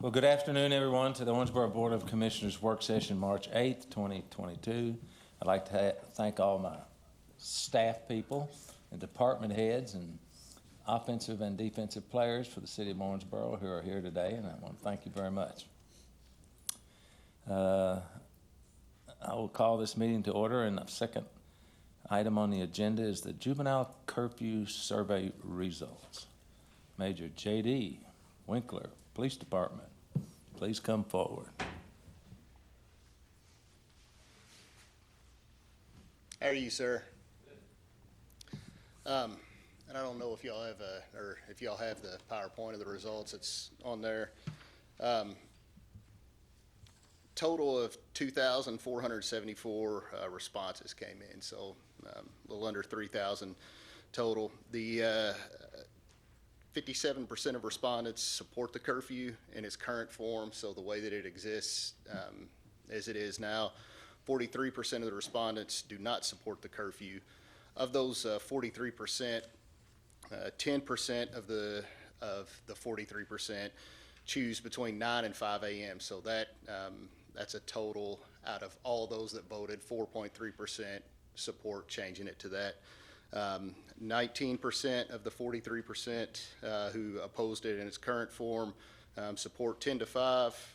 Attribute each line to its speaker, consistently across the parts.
Speaker 1: Well, good afternoon, everyone, to the Owensboro Board of Commissioners Work Session, March 8th, 2022. I'd like to thank all my staff people and department heads and offensive and defensive players for the city of Owensboro who are here today, and I want to thank you very much. I will call this meeting to order, and the second item on the agenda is the Juvenile Curfew Survey results. Major J.D. Winkler, Police Department, please come forward.
Speaker 2: How are you, sir? And I don't know if y'all have if y'all have the PowerPoint of the results. It's on there. Total of 2,474 responses came in, so a little under 3,000 total. The 57% of respondents support the curfew in its current form, so the way that it exists as it is now. 43% of the respondents do not support the curfew. Of those 43%, 10% of the 43% choose between 9 and 5 a.m. So that's a total out of all those that voted, 4.3% support changing it to that. 19% of the 43% who opposed it in its current form support 10 to 5.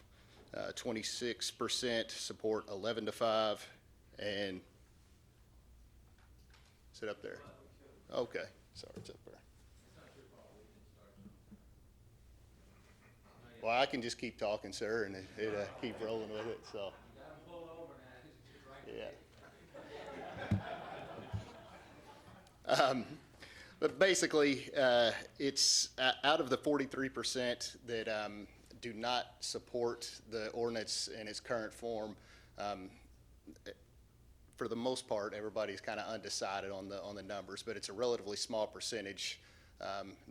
Speaker 2: 26% support 11 to 5, and is it up there? Okay, sorry, it's up there. Well, I can just keep talking, sir, and it keep rolling with it. So, yeah. But basically, it's out of the 43% that do not support the ordinance in its current form. For the most part, everybody's kind of undecided on the numbers, but it's a relatively small percentage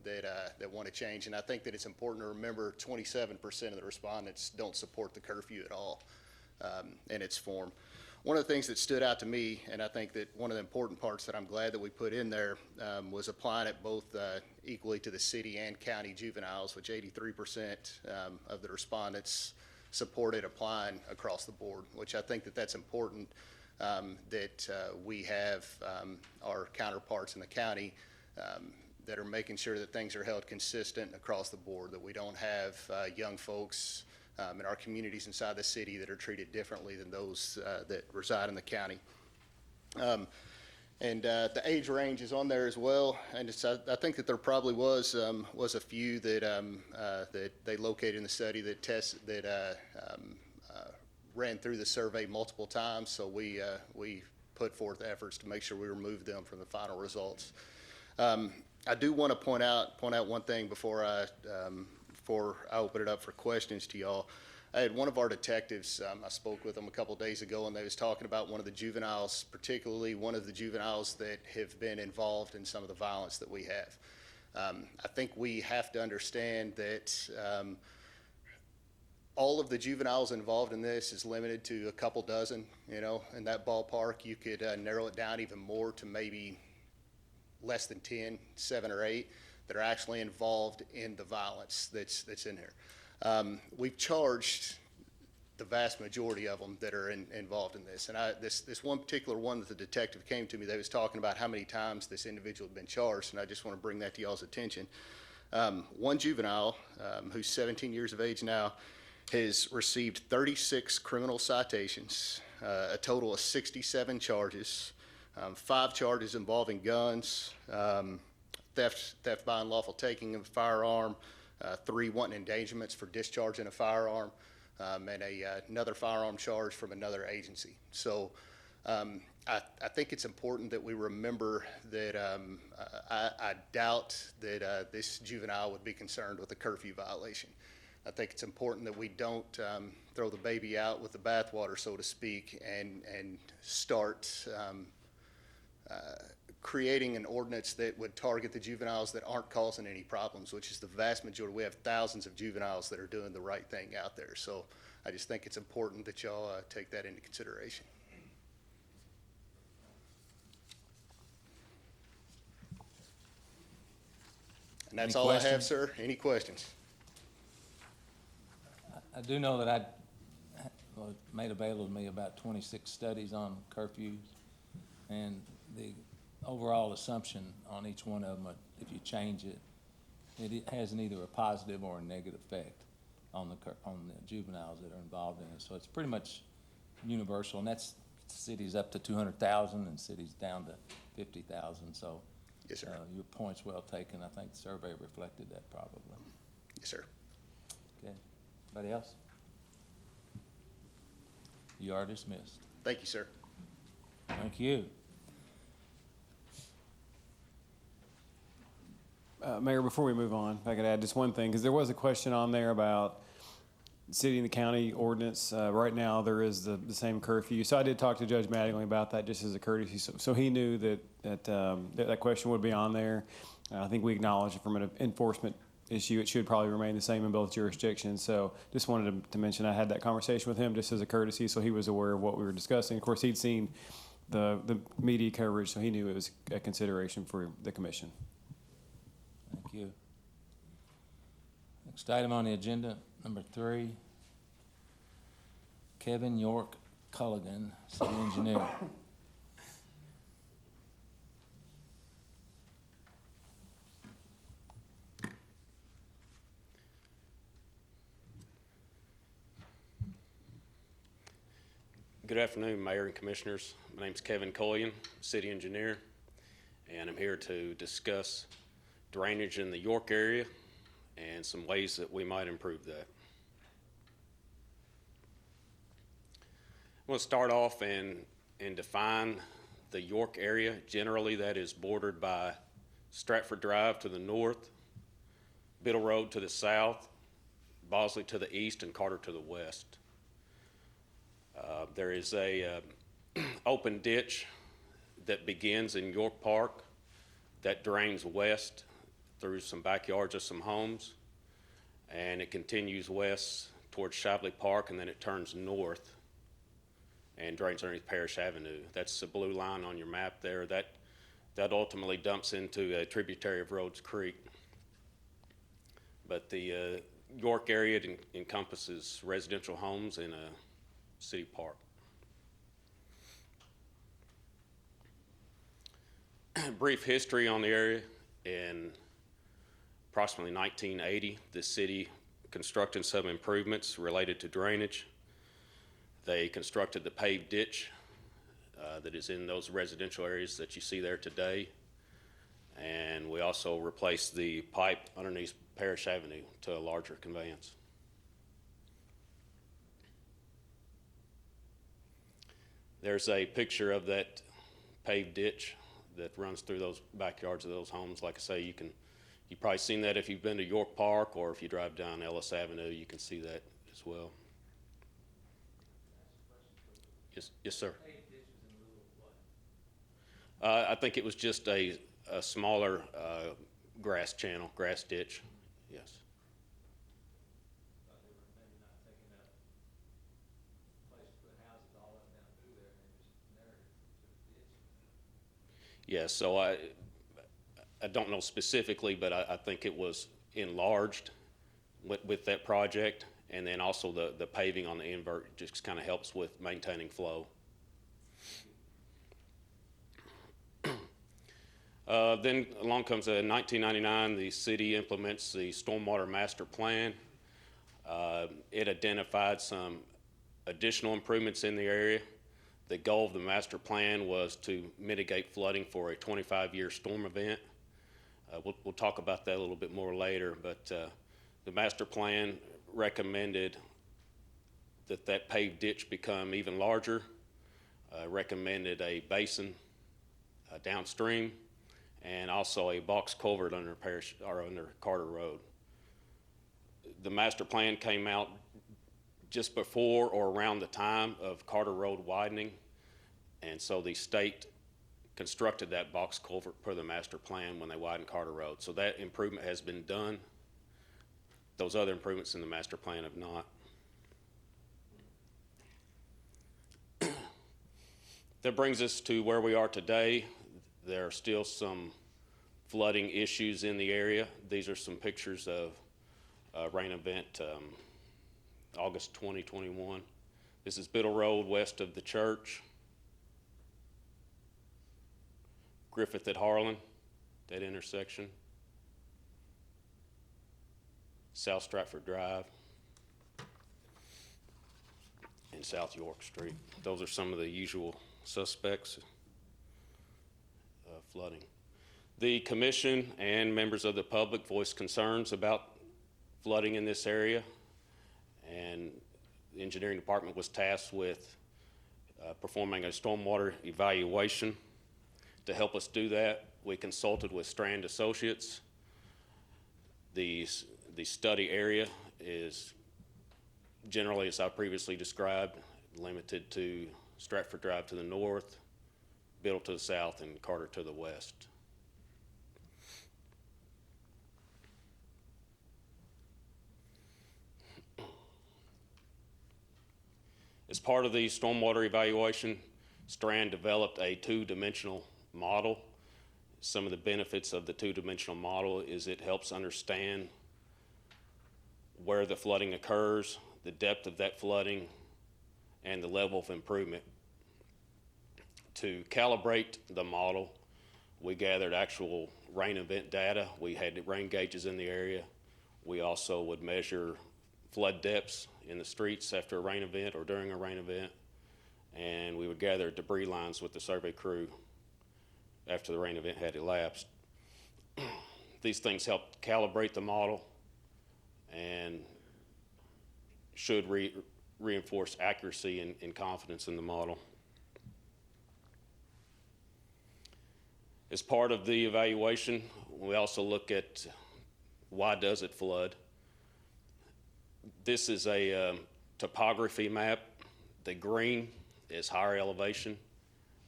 Speaker 2: that want to change. And I think that it's important to remember 27% of the respondents don't support the curfew at all in its form. One of the things that stood out to me, and I think that one of the important parts that I'm glad that we put in there was applying it both equally to the city and county juveniles, which 83% of the respondents supported applying across the board, which I think that that's important that we have our counterparts in the county that are making sure that things are held consistent across the board, that we don't have young folks in our communities inside the city that are treated differently than those that reside in the county. And the age range is on there as well, and I think that there probably was a few that they located in the study that ran through the survey multiple times. So we put forth efforts to make sure we removed them from the final results. I do want to point out one thing before I open it up for questions to y'all. I had one of our detectives, I spoke with them a couple days ago, and they was talking about one of the juveniles, particularly one of the juveniles that have been involved in some of the violence that we have. I think we have to understand that all of the juveniles involved in this is limited to a couple dozen, in that ballpark. You could narrow it down even more to maybe less than 10, 7 or 8 that are actually involved in the violence that's in here. We've charged the vast majority of them that are involved in this. And this one particular one that the detective came to me, they was talking about how many times this individual had been charged, and I just want to bring that to y'all's attention. One juvenile who's 17 years of age now has received 36 criminal citations, a total of 67 charges, 5 charges involving guns, theft by unlawful taking of a firearm, 3 wanton endangerments for discharging a firearm, and another firearm charge from another agency. So I think it's important that we remember that I doubt that this juvenile would be concerned with a curfew violation. I think it's important that we don't throw the baby out with the bathwater, so to speak, and start creating an ordinance that would target the juveniles that aren't causing any problems, which is the vast majority. We have thousands of juveniles that are doing the right thing out there. So I just think it's important that y'all take that into consideration. And that's all I have, sir. Any questions?
Speaker 1: I do know that well, made available to me about 26 studies on curfews, and the overall assumption on each one of them, if you change it, it has either a positive or a negative effect on the juveniles that are involved in it. So it's pretty much universal, and that's cities up to 200,000 and cities down to 50,000. So
Speaker 2: Yes, sir.
Speaker 1: Your point's well taken. I think the survey reflected that probably.
Speaker 2: Yes, sir.
Speaker 1: Okay. Anybody else? You are dismissed.
Speaker 2: Thank you, sir.
Speaker 1: Thank you.
Speaker 3: Mayor, before we move on, if I could add just one thing, because there was a question on there about city and the county ordinance. Right now, there is the same curfew. So I did talk to Judge Mattingly about that just as a courtesy. So he knew that question would be on there. I think we acknowledge it from an enforcement issue. It should probably remain the same in both jurisdictions. So just wanted to mention I had that conversation with him just as a courtesy, so he was aware of what we were discussing. Of course, he'd seen the media coverage, so he knew it was a consideration for the commission.
Speaker 1: Thank you. Next item on the agenda, number 3, Kevin York Culligan, city engineer.
Speaker 4: Good afternoon, Mayor and Commissioners. My name's Kevin Culligan, city engineer, and I'm here to discuss drainage in the York area and some ways that we might improve that. I want to start off and define the York area. Generally, that is bordered by Stratford Drive to the north, Biddle Road to the south, Bosley to the east, and Carter to the west. There is a open ditch that begins in York Park that drains west through some backyards of some homes, and it continues west towards Shiveley Park, and then it turns north and drains underneath Parish Avenue. That's the blue line on your map there. That ultimately dumps into a tributary of Rhodes Creek. But the York area encompasses residential homes in a city park. Brief history on the area. In approximately 1980, the city constructed some improvements related to drainage. They constructed the paved ditch that is in those residential areas that you see there today. And we also replaced the pipe underneath Parish Avenue to a larger conveyance. There's a picture of that paved ditch that runs through those backyards of those homes. Like I say, you've probably seen that if you've been to York Park, or if you drive down Ellis Avenue, you can see that as well. Yes, sir. I think it was just a smaller grass channel, grass ditch. Yes. Yes, so I don't know specifically, but I think it was enlarged with that project, and then also the paving on the invert just kind of helps with maintaining flow. Then along comes 1999, the city implements the Stormwater Master Plan. It identified some additional improvements in the area. The goal of the master plan was to mitigate flooding for a 25-year storm event. We'll talk about that a little bit more later, but the master plan recommended that paved ditch become even larger, recommended a basin downstream, and also a box culvert under Carter Road. The master plan came out just before or around the time of Carter Road widening, and so the state constructed that box culvert per the master plan when they widened Carter Road. So that improvement has been done. Those other improvements in the master plan have not. That brings us to where we are today. There are still some flooding issues in the area. These are some pictures of rain event August 2021. This is Biddle Road west of the church. Griffith at Harlan, that intersection. South Stratford Drive and South York Street. Those are some of the usual suspects of flooding. The commission and members of the public voiced concerns about flooding in this area, and the engineering department was tasked with performing a stormwater evaluation. To help us do that, we consulted with Strand Associates. The study area is generally, as I previously described, limited to Stratford Drive to the north, Biddle to the south, and Carter to the west. As part of the stormwater evaluation, Strand developed a two-dimensional model. Some of the benefits of the two-dimensional model is it helps understand where the flooding occurs, the depth of that flooding, and the level of improvement. To calibrate the model, we gathered actual rain event data. We had rain gauges in the area. We also would measure flood depths in the streets after a rain event or during a rain event, and we would gather debris lines with the survey crew after the rain event had elapsed. These things help calibrate the model and should reinforce accuracy and confidence in the model. As part of the evaluation, we also look at why does it flood. This is a topography map. The green is higher elevation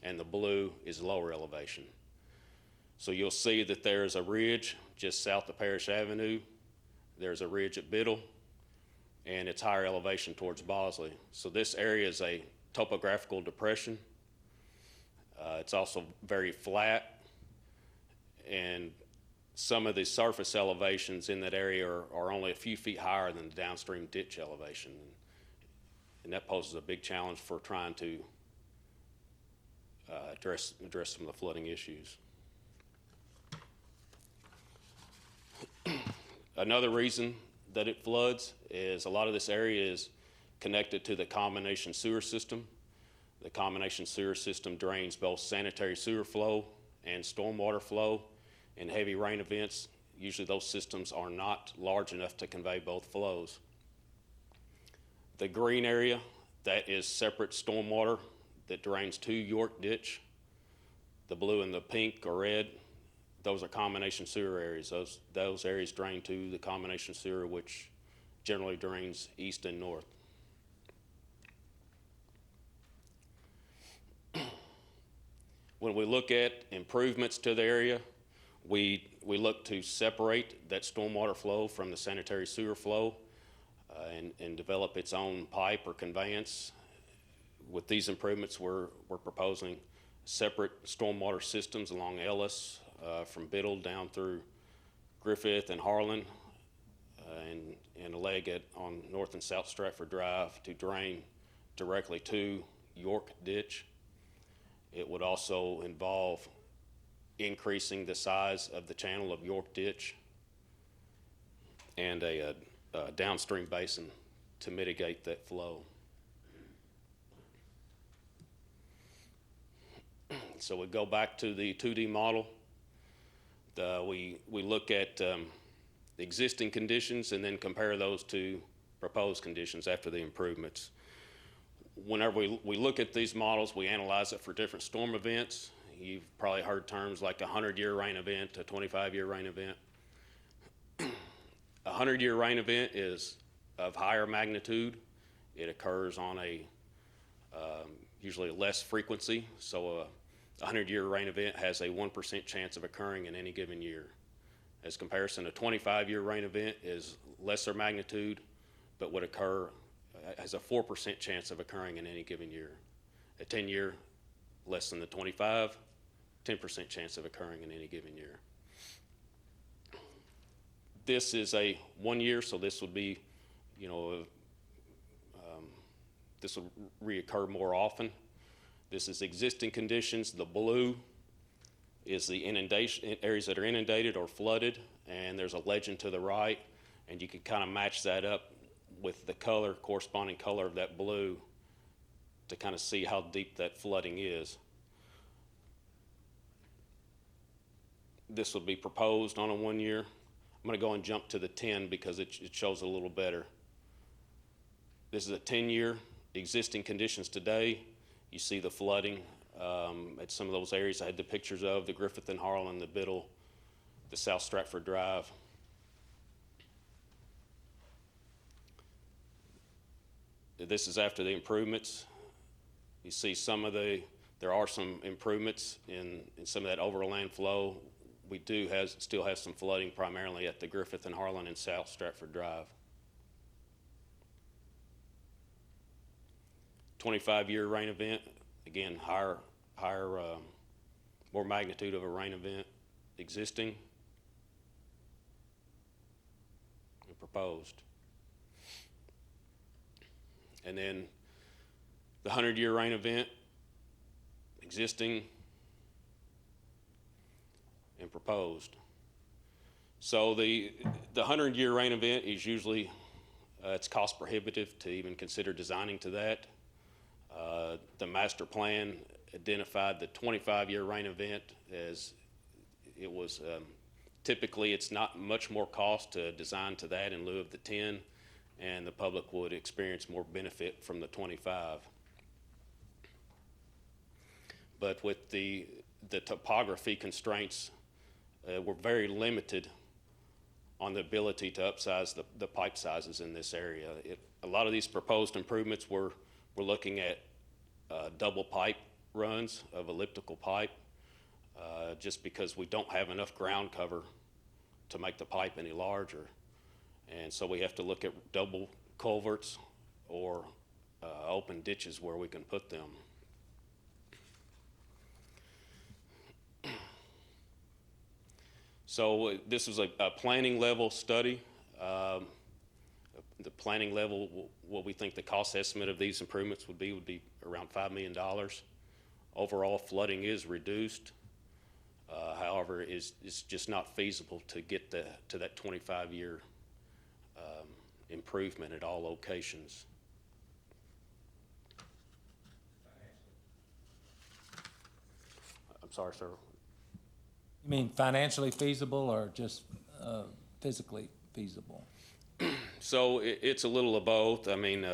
Speaker 4: and the blue is lower elevation. So you'll see that there's a ridge just south of Parish Avenue. There's a ridge at Biddle, and it's higher elevation towards Bosley. So this area is a topographical depression. It's also very flat, and some of the surface elevations in that area are only a few feet higher than the downstream ditch elevation. And that poses a big challenge for trying to address some of the flooding issues. Another reason that it floods is a lot of this area is connected to the combination sewer system. The combination sewer system drains both sanitary sewer flow and stormwater flow. In heavy rain events, usually those systems are not large enough to convey both flows. The green area, that is separate stormwater that drains to York Ditch. The blue and the pink or red, those are combination sewer areas. Those areas drain to the combination sewer, which generally drains east and north. When we look at improvements to the area, we look to separate that stormwater flow from the sanitary sewer flow and develop its own pipe or conveyance. With these improvements, we're proposing separate stormwater systems along Ellis from Biddle down through Griffith and Harlan and a leg on North and South Stratford Drive to drain directly to York Ditch. It would also involve increasing the size of the channel of York Ditch and a downstream basin to mitigate that flow. So we go back to the 2D model. We look at existing conditions and then compare those to proposed conditions after the improvements. Whenever we look at these models, we analyze it for different storm events. You've probably heard terms like a 100-year rain event, a 25-year rain event. A 100-year rain event is of higher magnitude. It occurs on a usually less frequency. So a 100-year rain event has a 1% chance of occurring in any given year. As comparison, a 25-year rain event is lesser magnitude, but would occur has a 4% chance of occurring in any given year. A 10-year, less than the 25, 10% chance of occurring in any given year. This is a 1 year, so this would be, this will reoccur more often. This is existing conditions. The blue is the inundation, areas that are inundated or flooded, and there's a legend to the right, and you can kind of match that up with the color, corresponding color of that blue to kind of see how deep that flooding is. This will be proposed on a 1 year. I'm going to go and jump to the 10 because it shows a little better. This is a 10-year existing conditions today. You see the flooding at some of those areas I had the pictures of, the Griffith and Harlan, the Biddle, the South Stratford Drive. This is after the improvements. You see there are some improvements in some of that overland flow. We still have some flooding primarily at the Griffith and Harlan and South Stratford Drive. 25-year rain event, again, higher, more magnitude of a rain event existing and proposed. And then the 100-year rain event existing and proposed. So the 100-year rain event is usually, it's cost prohibitive to even consider designing to that. The master plan identified the 25-year rain event as it was, typically it's not much more cost to design to that in lieu of the 10, and the public would experience more benefit from the 25. But with the topography constraints, we're very limited on the ability to upsize the pipe sizes in this area. A lot of these proposed improvements, we're looking at double pipe runs of elliptical pipe, just because we don't have enough ground cover to make the pipe any larger. And so we have to look at double culverts or open ditches where we can put them. So this was a planning level study. The planning level, what we think the cost estimate of these improvements would be around $5 million. Overall, flooding is reduced. However, it's just not feasible to get to that 25-year improvement at all locations. I'm sorry, sir.
Speaker 1: You mean financially feasible or just physically feasible?
Speaker 4: So it's a little of both. I mean,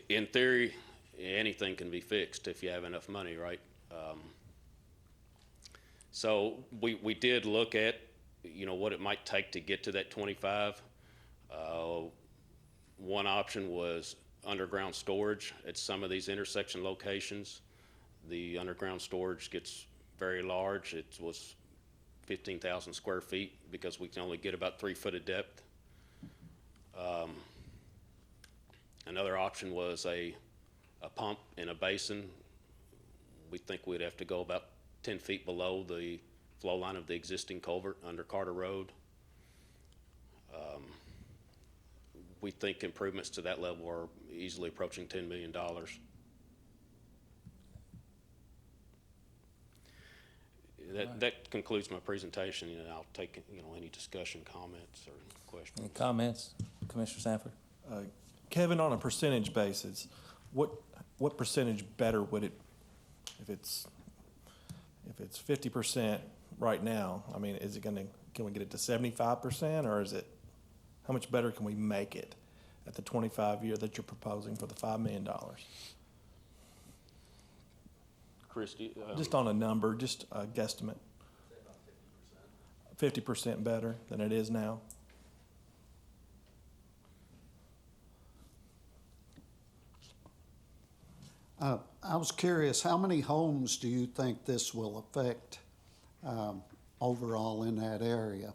Speaker 4: in theory, anything can be fixed if you have enough money, right? So we did look at, what it might take to get to that 25. One option was underground storage at some of these intersection locations. The underground storage gets very large. It was 15,000 square feet because we can only get about 3 foot of depth. Another option was a pump in a basin. We think we'd have to go about 10 feet below the flow line of the existing culvert under Carter Road. We think improvements to that level are easily approaching $10 million. That concludes my presentation, and I'll take any discussion, comments, or questions.
Speaker 1: Any comments, Commissioner Sanford?
Speaker 5: Kevin, on a percentage basis, what percentage better would it, if it's 50% right now? I mean, can we get it to 75%, or how much better can we make it at the 25-year that you're proposing for the $5 million?
Speaker 4: Christy,
Speaker 5: Just on a number, just a guesstimate. 50% better than it is now?
Speaker 6: I was curious, how many homes do you think this will affect overall in that area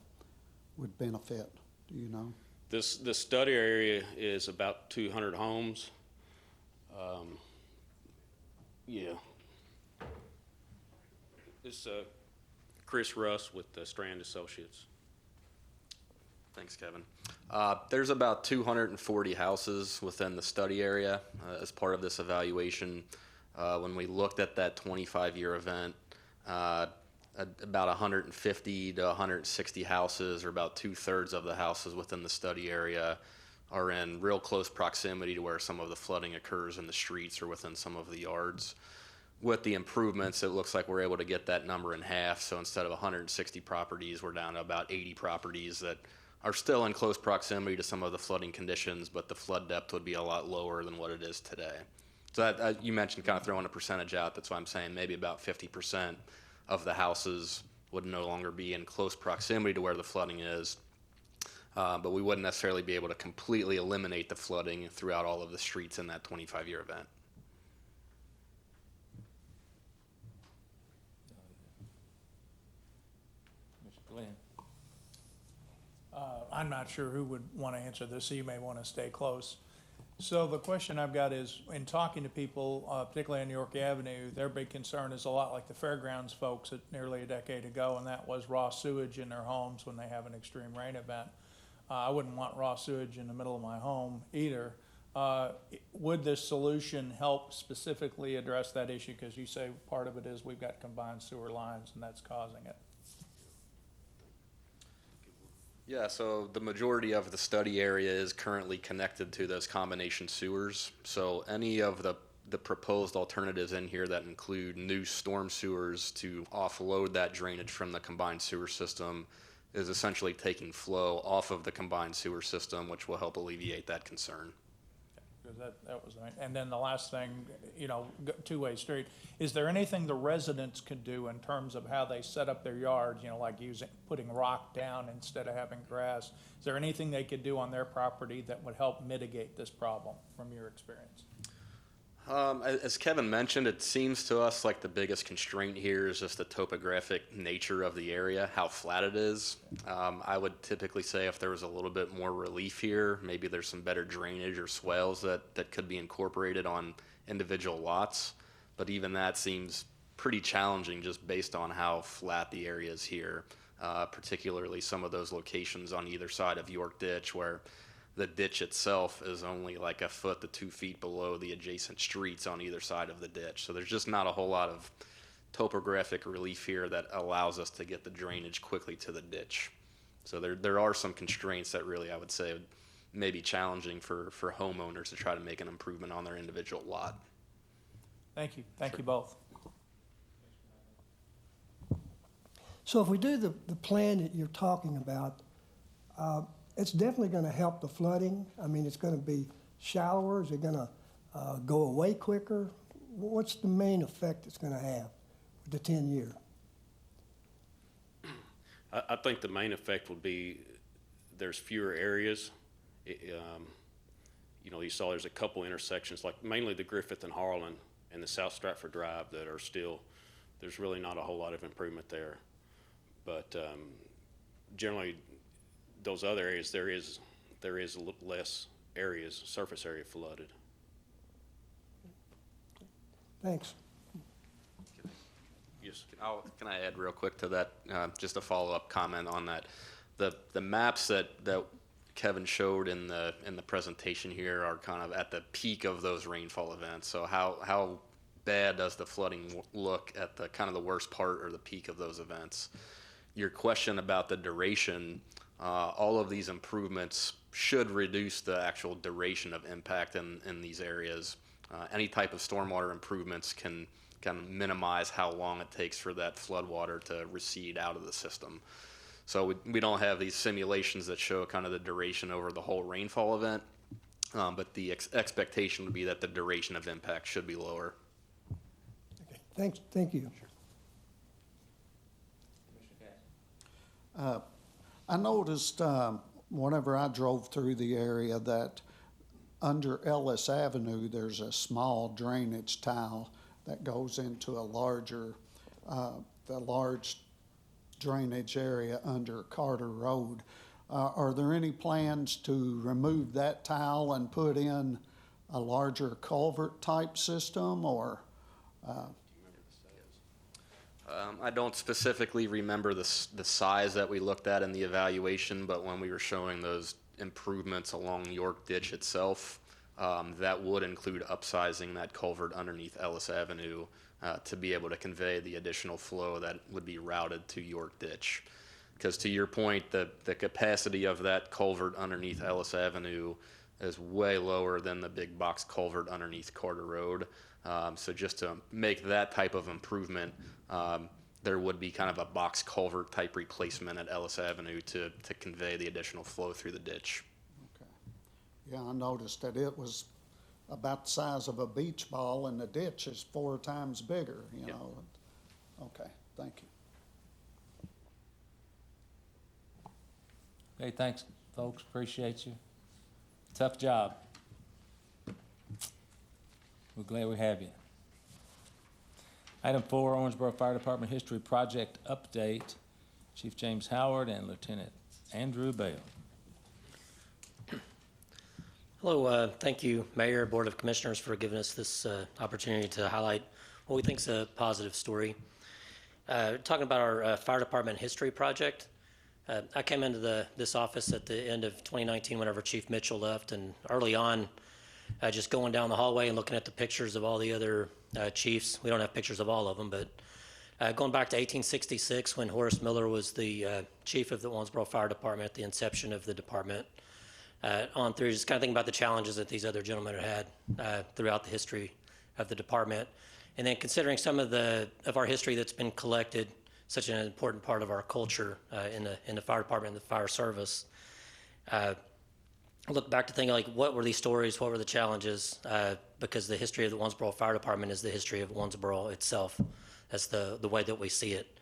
Speaker 6: would benefit? Do you know?
Speaker 4: This study area is about 200 homes. Yeah. This Chris Russ with Strand Associates.
Speaker 7: Thanks, Kevin. There's about 240 houses within the study area as part of this evaluation. When we looked at that 25-year event, about 150 to 160 houses, or about 2/3 of the houses within the study area, are in real close proximity to where some of the flooding occurs in the streets or within some of the yards. With the improvements, it looks like we're able to get that number in half. So instead of 160 properties, we're down to about 80 properties that are still in close proximity to some of the flooding conditions, but the flood depth would be a lot lower than what it is today. So that, you mentioned kind of throwing a percentage out. That's why I'm saying maybe about 50% of the houses would no longer be in close proximity to where the flooding is. But we wouldn't necessarily be able to completely eliminate the flooding throughout all of the streets in that 25-year event.
Speaker 1: Mr. Glenn?
Speaker 8: I'm not sure who would want to answer this, so you may want to stay close. So the question I've got is, in talking to people, particularly on York Avenue, their big concern is a lot like the fairgrounds folks at nearly a decade ago, and that was raw sewage in their homes when they have an extreme rain event. I wouldn't want raw sewage in the middle of my home either. Would this solution help specifically address that issue? Because you say part of it is we've got combined sewer lines and that's causing it.
Speaker 7: Yeah, so the majority of the study area is currently connected to those combination sewers. So any of the proposed alternatives in here that include new storm sewers to offload that drainage from the combined sewer system is essentially taking flow off of the combined sewer system, which will help alleviate that concern.
Speaker 8: Because that was, and then the last thing, two-way street. Is there anything the residents could do in terms of how they set up their yards, like putting rock down instead of having grass? Is there anything they could do on their property that would help mitigate this problem from your experience?
Speaker 7: As Kevin mentioned, it seems to us like the biggest constraint here is just the topographic nature of the area, how flat it is. I would typically say if there was a little bit more relief here, maybe there's some better drainage or swales that could be incorporated on individual lots. But even that seems pretty challenging just based on how flat the area is here, particularly some of those locations on either side of York Ditch where the ditch itself is only like a foot to 2 feet below the adjacent streets on either side of the ditch. So there's just not a whole lot of topographic relief here that allows us to get the drainage quickly to the ditch. So there are some constraints that really, I would say, may be challenging for homeowners to try to make an improvement on their individual lot.
Speaker 8: Thank you. Thank you both.
Speaker 9: So if we do the plan that you're talking about, it's definitely going to help the flooding. I mean, it's going to be shallower. Is it going to go away quicker? What's the main effect it's going to have with the 10-year?
Speaker 4: I think the main effect would be there's fewer areas. You saw there's a couple intersections, like mainly the Griffith and Harlan and the South Stratford Drive that are still, there's really not a whole lot of improvement there. But generally, those other areas, there is a little less areas, surface area flooded.
Speaker 9: Thanks.
Speaker 7: Yes. Can I add real quick to that? Just a follow-up comment on that. The maps that Kevin showed in the presentation here are kind of at the peak of those rainfall events. So how bad does the flooding look at the kind of the worst part or the peak of those events? Your question about the duration. All of these improvements should reduce the actual duration of impact in these areas. Any type of stormwater improvements can minimize how long it takes for that floodwater to recede out of the system. So we don't have these simulations that show kind of the duration over the whole rainfall event, but the expectation would be that the duration of impact should be lower.
Speaker 9: Okay. Thanks. Thank you.
Speaker 6: I noticed whenever I drove through the area that under Ellis Avenue, there's a small drainage tile that goes into a the large drainage area under Carter Road. Are there any plans to remove that tile and put in a larger culvert type system, or?
Speaker 7: I don't specifically remember the size that we looked at in the evaluation, but when we were showing those improvements along York Ditch itself, that would include upsizing that culvert underneath Ellis Avenue to be able to convey the additional flow that would be routed to York Ditch. Because to your point, the capacity of that culvert underneath Ellis Avenue is way lower than the big box culvert underneath Carter Road. So just to make that type of improvement, there would be kind of a box culvert type replacement at Ellis Avenue to convey the additional flow through the ditch.
Speaker 6: Okay. Yeah, I noticed that it was about the size of a beach ball and the ditch is 4 times bigger, you know. Okay, thank you.
Speaker 1: Okay, thanks, folks. Appreciate you. Tough job. We're glad we have you. Item 4, Owensboro Fire Department History Project Update. Chief James Howard and Lieutenant Andrew Bale.
Speaker 10: Hello, thank you, Mayor, Board of Commissioners, for giving us this opportunity to highlight what we think is a positive story. Talking about our Fire Department History Project. I came into this office at the end of 2019 whenever Chief Mitchell left, and early on, just going down the hallway and looking at the pictures of all the other chiefs. We don't have pictures of all of them, but going back to 1866 when Horace Miller was the chief of the Owensboro Fire Department at the inception of the department, on through, just kind of thinking about the challenges that these other gentlemen had throughout the history of the department. And then considering some of our history that's been collected, such an important part of our culture in the fire department and the fire service. I look back to think like, what were these stories? What were the challenges? Because the history of the Owensboro Fire Department is the history of Owensboro itself. That's the way that we see it.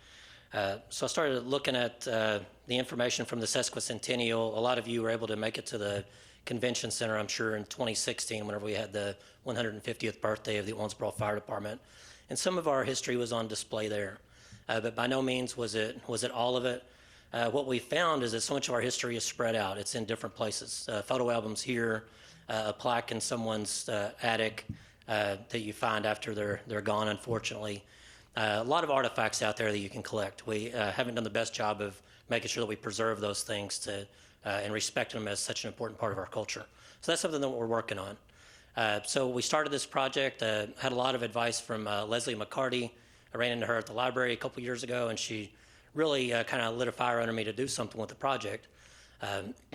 Speaker 10: So I started looking at the information from the sesquicentennial. A lot of you were able to make it to the convention center, I'm sure, in 2016, whenever we had the 150th birthday of the Owensboro Fire Department. And some of our history was on display there. But by no means was it all of it. What we found is that so much of our history is spread out. It's in different places. Photo albums here, a plaque in someone's attic that you find after they're gone, unfortunately. A lot of artifacts out there that you can collect. We haven't done the best job of making sure that we preserve those things and respect them as such an important part of our culture. So that's something that we're working on. So we started this project, had a lot of advice from Leslie McCarty. I ran into her at the library a couple years ago, and she really kind of lit a fire under me to do something with the project.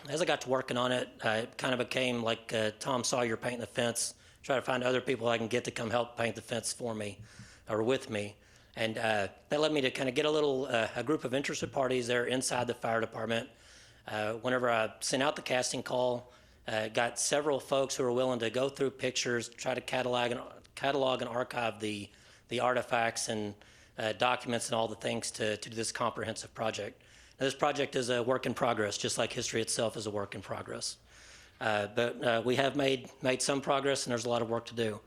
Speaker 10: As I got to working on it, it kind of became like Tom Sawyer painting the fence, try to find other people I can get to come help paint the fence for me or with me. And that led me to kind of get a group of interested parties there inside the fire department. Whenever I sent out the casting call, got several folks who were willing to go through pictures, try to catalog and archive the artifacts and documents and all the things to do this comprehensive project. Now, this project is a work in progress, just like history itself is a work in progress. But we have made some progress, and there's a lot of work to do.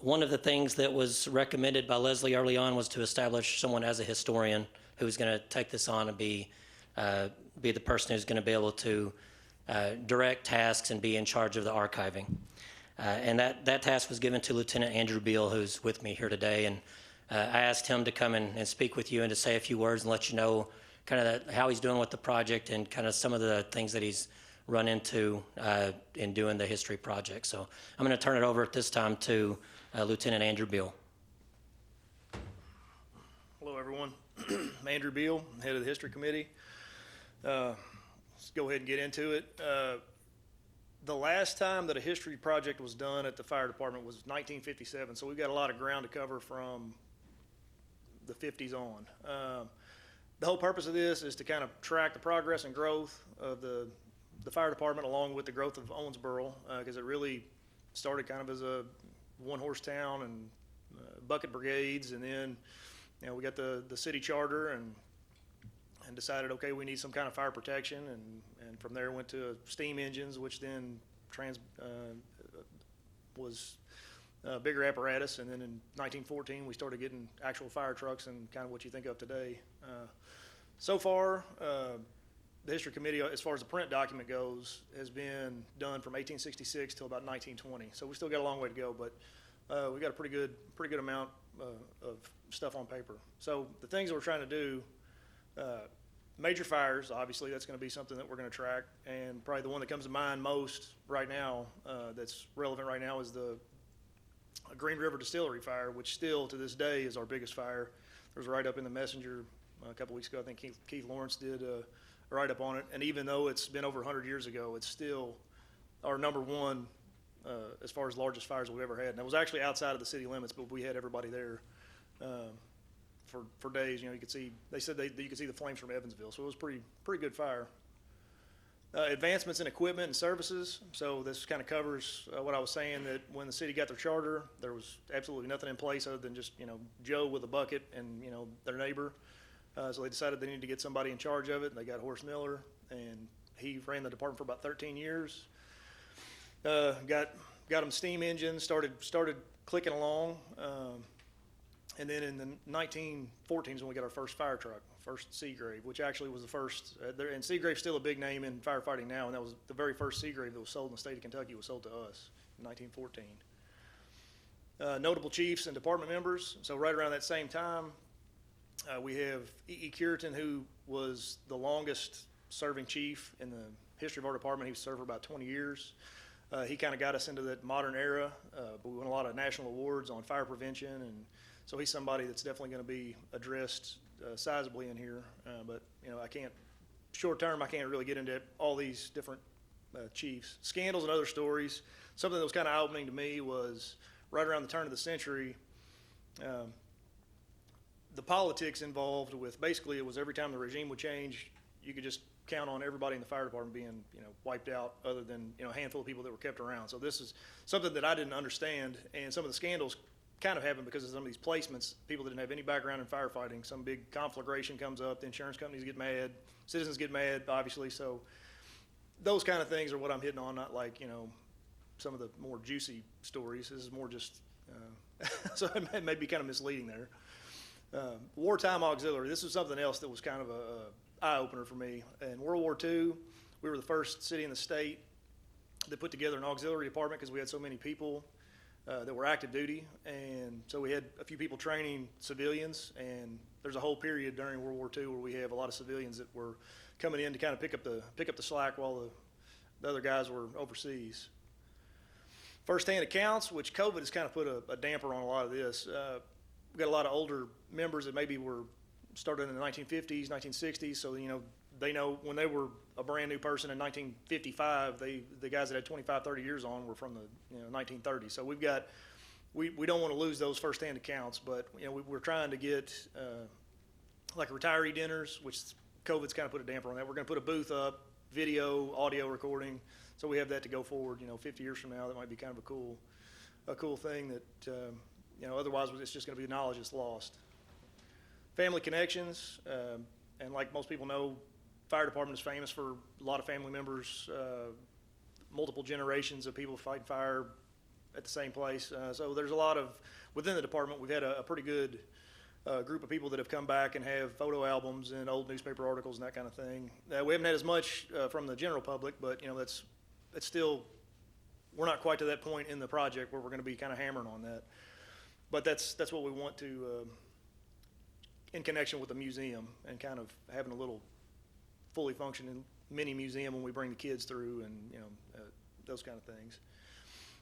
Speaker 10: One of the things that was recommended by Leslie early on was to establish someone as a historian who's going to take this on and be the person who's going to be able to direct tasks and be in charge of the archiving. And that task was given to Lieutenant Andrew Beal, who's with me here today. And I asked him to come and speak with you and to say a few words and let you know kind of how he's doing with the project and kind of some of the things that he's run into in doing the history project. So I'm going to turn it over at this time to Lieutenant Andrew Beal.
Speaker 11: Hello, everyone. I'm Andrew Beal, head of the History Committee. Let's go ahead and get into it. The last time that a history project was done at the fire department was 1957, so we've got a lot of ground to cover from the 50s on. The whole purpose of this is to kind of track the progress and growth of the fire department along with the growth of Owensboro, because it really started kind of as a one-horse town and bucket brigades, and then we got the city charter and decided, okay, we need some kind of fire protection, and from there went to steam engines, which then was bigger apparatus, and then in 1914 we started getting actual fire trucks and kind of what you think of today. So far, the History Committee, as far as the print document goes, has been done from 1866 till about 1920. So we still got a long way to go, but we got a pretty good amount of stuff on paper. So the things that we're trying to do, major fires, obviously, that's going to be something that we're going to track. And probably the one that comes to mind most right now, that's relevant right now, is the Green River Distillery fire, which still to this day is our biggest fire. There was a write-up in the Messenger a couple weeks ago. I think Keith Lawrence did a write-up on it. And even though it's been over 100 years ago, it's still our number one as far as largest fires we've ever had. And it was actually outside of the city limits, but we had everybody there for days. You know, you could see, they said you could see the flames from Evansville. So it was pretty good fire. Advancements in equipment and services. So this kind of covers what I was saying, that when the city got their charter, there was absolutely nothing in place other than just, you know, Joe with a bucket and, you know, their neighbor. So they decided they needed to get somebody in charge of it, and they got Horace Miller, and he ran the department for about 13 years. Got them steam engines, started clicking along, and then in the 1914s when we got our first fire truck, first Seagrave, which actually was the first. And Seagrave's still a big name in firefighting now, and that was the very first Seagrave that was sold in the state of Kentucky was sold to us in 1914. Notable chiefs and department members. So right around that same time, we have E.E. Curitan, who was the longest serving chief in the history of our department. He served for about 20 years. He kind of got us into that modern era, but we won a lot of national awards on fire prevention, and so he's somebody that's definitely going to be addressed sizably in here. But you know, short term, I can't really get into all these different chiefs. Scandals and other stories. Something that was kind of eye-opening to me was right around the turn of the century, the politics involved with, basically it was every time the regime would change, you could just count on everybody in the fire department being, you know, wiped out, other than, you know, a handful of people that were kept around. So this is something that I didn't understand, and some of the scandals kind of happened because of some of these placements. People that didn't have any background in firefighting, some big conflagration comes up, the insurance companies get mad, citizens get mad, obviously. So those kind of things are what I'm hitting on, not like, you know, some of the more juicy stories. This is more just, so it may be kind of misleading there. Wartime auxiliary. This was something else that was kind of a eye-opener for me. In World War II, we were the first city in the state that put together an auxiliary department because we had so many people that were active duty, and so we had a few people training civilians, and there's a whole period during World War II where we have a lot of civilians that were coming in to kind of pick up the slack while the other guys were overseas. First-hand accounts, which COVID has kind of put a damper on a lot of this. We've got a lot of older members that maybe were started in the 1950s, 1960s, so, you know, they know when they were a brand new person in 1955, the guys that had 25, 30 years on were from the, you know, 1930s. So we don't want to lose those first-hand accounts, but, you know, we're trying to get like retiree dinners, which COVID's kind of put a damper on that. We're going to put a booth up, video, audio recording, so we have that to go forward. You know, 50 years from now, that might be kind of a cool thing that, you know, otherwise it's just going to be knowledge that's lost. Family connections, and like most people know, fire department is famous for a lot of family members, multiple generations of people fighting fire at the same place. So there's a lot of, within the department, we've had a pretty good group of people that have come back and have photo albums and old newspaper articles and that kind of thing. We haven't had as much from the general public, but, you know, that's still, we're not quite to that point in the project where we're going to be kind of hammering on that. But that's what we want to, in connection with the museum, and kind of having a little fully functioning mini museum when we bring the kids through, and, you know, those kind of things.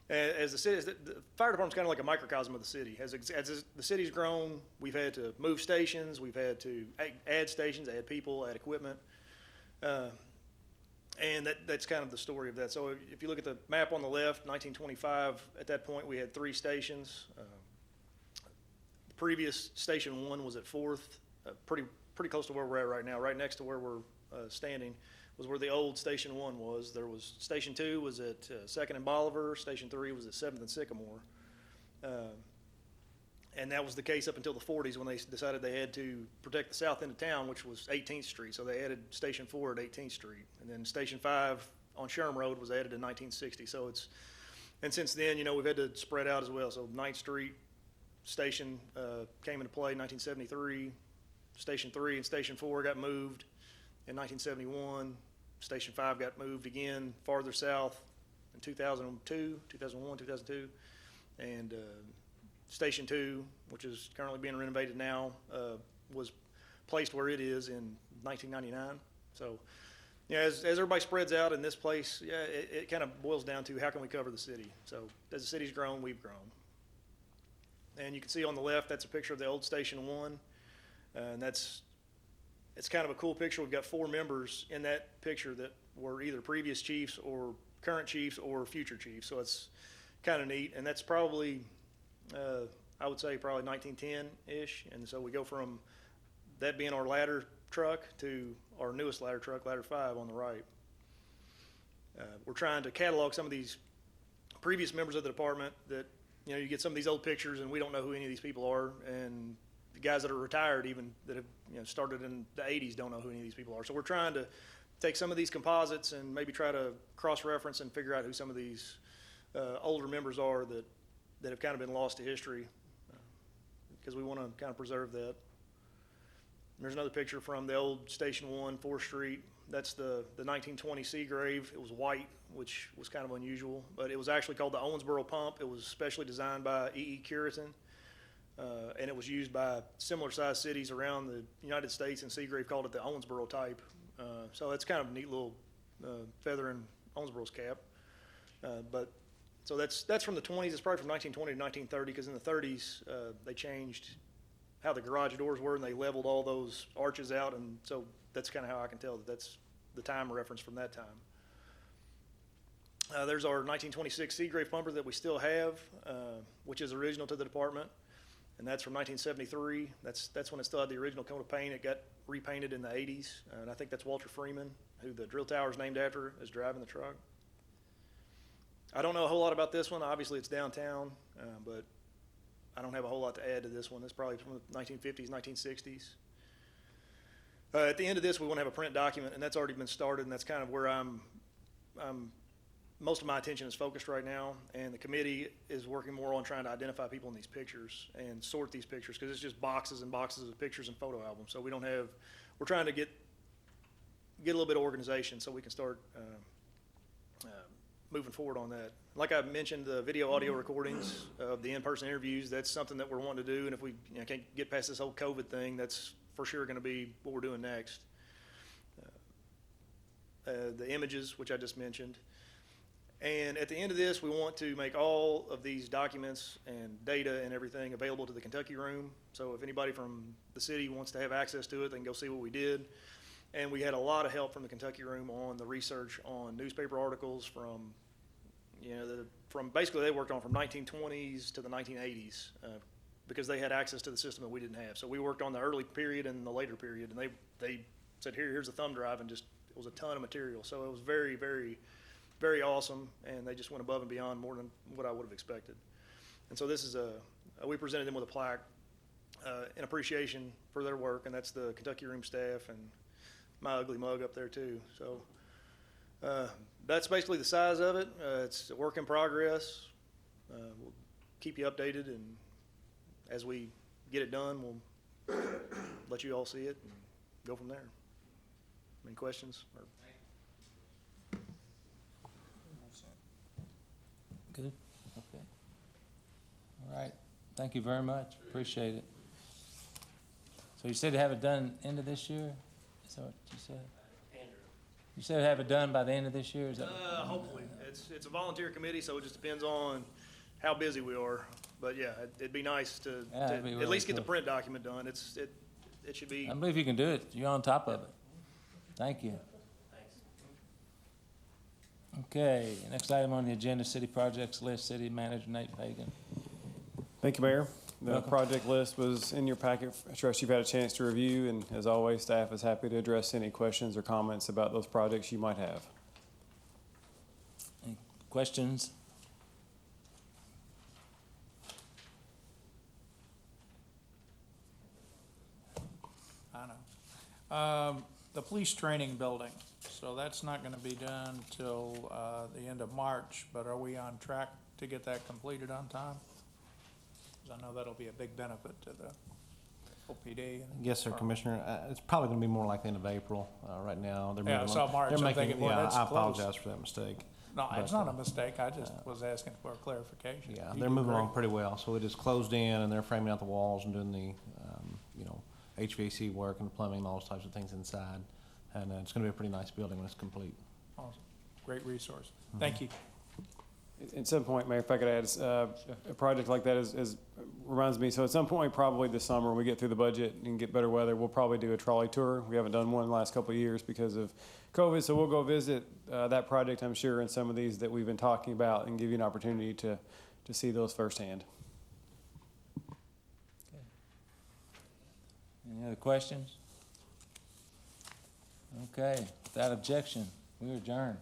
Speaker 11: As the city, the fire department's kind of like a microcosm of the city. As the city's grown, we've had to move stations, we've had to add stations, add people, add equipment, and that's kind of the story of that. So if you look at the map on the left, 1925, at that point we had 3 stations. The previous station 1 was at 4th, pretty close to where we're at right now, right next to where we're standing was where the old Station 1 was. There was Station 2 was at 2nd and Bolivar, Station 3 was at 7th and Sycamore. And that was the case up until the 40s when they decided they had to protect the south end of town, which was 18th Street. So they added Station 4 at 18th Street. And then Station 5 on Sherm Road was added in 1960. So and since then, you know, we've had to spread out as well. So 9th Street Station came into play in 1973. Station 3 and Station 4 got moved in 1971. Station 5 got moved again farther south in 2001, 2002. And Station 2, which is currently being renovated now, was placed where it is in 1999. So, yeah, as everybody spreads out in this place, yeah, it kind of boils down to how can we cover the city. So as the city's grown, we've grown. And you can see on the left, that's a picture of the old Station 1. And it's kind of a cool picture. We've got 4 members in that picture that were either previous chiefs or current chiefs or future chiefs. So it's kind of neat. And that's probably, I would say probably 1910-ish. And so we go from that being our ladder truck to our newest ladder truck, Ladder 5 on the right. We're trying to catalog some of these previous members of the department that, you know, you get some of these old pictures and we don't know who any of these people are. And the guys that are retired even that have, you know, started in the 80s don't know who any of these people are. So we're trying to take some of these composites and maybe try to cross-reference and figure out who some of these older members are that have kind of been lost to history, because we want to kind of preserve that. There's another picture from the old Station 1, 4th Street. That's the 1920 sea grave. It was white, which was kind of unusual, but it was actually called the Owensboro Pump. It was specially designed by E.E. Curitan, and it was used by similar-sized cities around the United States, and Seagrave called it the Owensboro type. So it's kind of a neat little feather in Owensboro's cap. So that's from the 20s. It's probably from 1920 to 1930, because in the 30s they changed how the garage doors were, and they leveled all those arches out, and so that's kind of how I can tell that that's the time reference from that time. There's our 1926 Seagrave pumper that we still have, which is original to the department, and that's from 1973. That's when it still had the original coat of paint. It got repainted in the 80s, and I think that's Walter Freeman, who the drill tower is named after, is driving the truck. I don't know a whole lot about this one. Obviously, it's downtown, but I don't have a whole lot to add to this one. It's probably from the 1950s, 1960s. At the end of this, we want to have a print document, and that's already been started, and that's kind of where most of my attention is focused right now. And the committee is working more on trying to identify people in these pictures and sort these pictures, because it's just boxes and boxes of pictures and photo albums. So we're trying to get a little bit of organization so we can start moving forward on that. Like I mentioned, the video audio recordings of the in-person interviews, that's something that we're wanting to do. And if we can't get past this whole COVID thing, that's for sure going to be what we're doing next. The images, which I just mentioned. And at the end of this, we want to make all of these documents and data and everything available to the Kentucky Room. So if anybody from the city wants to have access to it, they can go see what we did. And we had a lot of help from the Kentucky Room on the research on newspaper articles from basically they worked on from 1920s to the 1980s because they had access to the system that we didn't have. So we worked on the early period and the later period, and they said, here's a thumb drive, and it was a ton of material. So it was very, very, very awesome, and they just went above and beyond more than what I would have expected. And so this is we presented them with a plaque in appreciation for their work, and that's the Kentucky Room staff and my ugly mug up there too. So that's basically the size of it. It's a work in progress. We'll keep you updated, and as we get it done, we'll let you all see it and go from there. Any questions?
Speaker 1: Good, okay. All right, thank you very much, appreciate it. So you said to have it done end of this year? Is that what you said? You said have it done by the end of this year? Is that
Speaker 11: Hopefully. It's a volunteer committee, so it just depends on how busy we are. But yeah, it'd be nice to
Speaker 1: it'd be
Speaker 11: at
Speaker 1: really
Speaker 11: least get the
Speaker 1: cool.
Speaker 11: print document done. It should be.
Speaker 1: I believe you can do it. You're on top of it. Thank you. Okay, next item on the agenda, city projects list, city manager Nate Pagan.
Speaker 3: Thank you, Mayor. The
Speaker 1: Welcome.
Speaker 3: project list was in your packet. I trust you've had a chance to review, and as always, staff is happy to address any questions or comments about those projects you might have.
Speaker 1: Any questions?
Speaker 8: I know. The police training building, so that's not gonna be done till, the end of March, but are we on track to get that completed on time? 'Cause I know that'll be a big benefit to the OPD.
Speaker 5: Yes, sir, Commissioner. It's probably going to be more like the end of April right now. They're
Speaker 8: Yeah, I
Speaker 5: moving
Speaker 8: saw
Speaker 5: on-
Speaker 8: March.
Speaker 5: they're
Speaker 8: I'm
Speaker 5: making-
Speaker 8: thinking, boy,
Speaker 5: yeah,
Speaker 8: that's
Speaker 5: I
Speaker 8: close.
Speaker 5: apologize for that mistake.
Speaker 8: No, it's
Speaker 5: But,
Speaker 8: not a mistake. I just was asking for a clarification.
Speaker 5: Yeah,
Speaker 8: You
Speaker 5: they're
Speaker 8: do
Speaker 5: moving
Speaker 8: great.
Speaker 5: along pretty well. So it is closed in, and they're framing out the walls and doing the, HVAC work and plumbing and all those types of things inside. And it's going to be a pretty nice building when it's complete.
Speaker 8: Awesome. Great resource. Thank you.
Speaker 3: At some point, Mayor, if I could add, a project like that reminds me, so at some point, probably this summer, when we get through the budget and get better weather, we'll probably do a trolley tour. We haven't done one in the last couple of years because of COVID, so we'll go visit that project, I'm sure, and some of these that we've been talking about, and give you an opportunity to see those firsthand.
Speaker 1: Any other questions? Okay, without objection, we adjourn.